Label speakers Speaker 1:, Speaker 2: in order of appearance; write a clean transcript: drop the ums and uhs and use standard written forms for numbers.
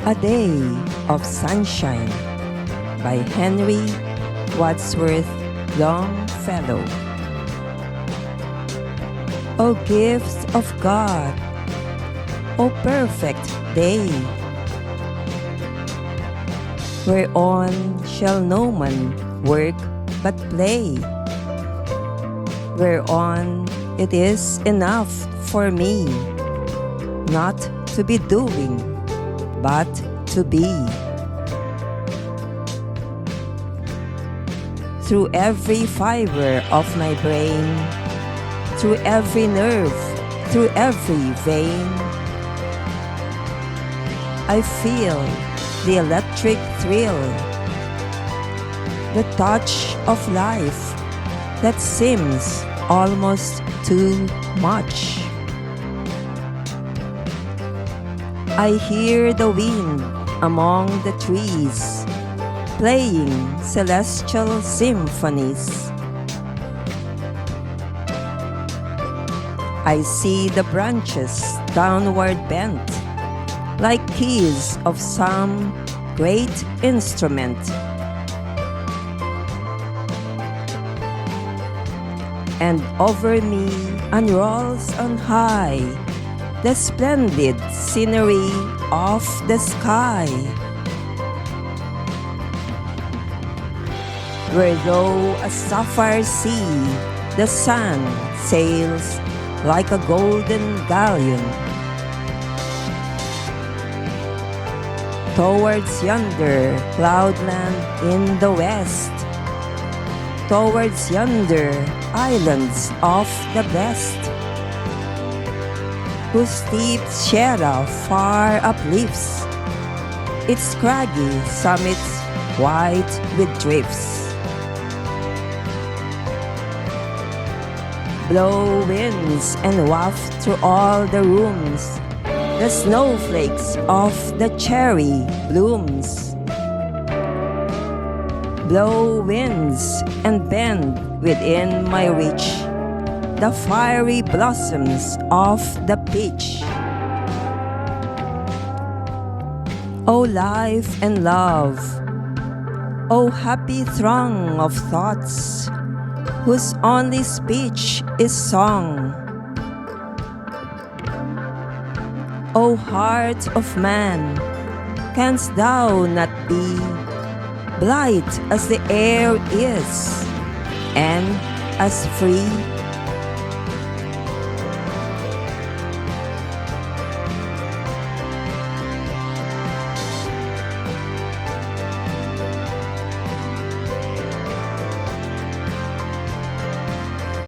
Speaker 1: A Day of Sunshine by Henry Wadsworth Longfellow. O gift of God, O perfect day, whereon shall no man work but play, whereon it is enough for me not to be doing, but to be. Through every fiber of my brain, through every nerve, through every vein, I feel the electric thrill, the touch of life that seems almost too much. I hear the wind among the trees, playing celestial symphonies. I see the branches downward bent, like keys of some great instrument. And over me unrolls on high the splendid scenery of the sky, where though a sapphire sea, the sun sails like a golden galleon towards yonder cloudland in the west, towards yonder islands of the blest, whose steep Sierra far uplifts its scraggy summits white with drifts. Blow winds and waft through all the rooms the snowflakes of the cherry blooms. Blow winds and bend within my reach the fiery blossoms of the peach. O life and love, O happy throng of thoughts, whose only speech is song. O heart of man, canst thou not be blithe as the air is, and as free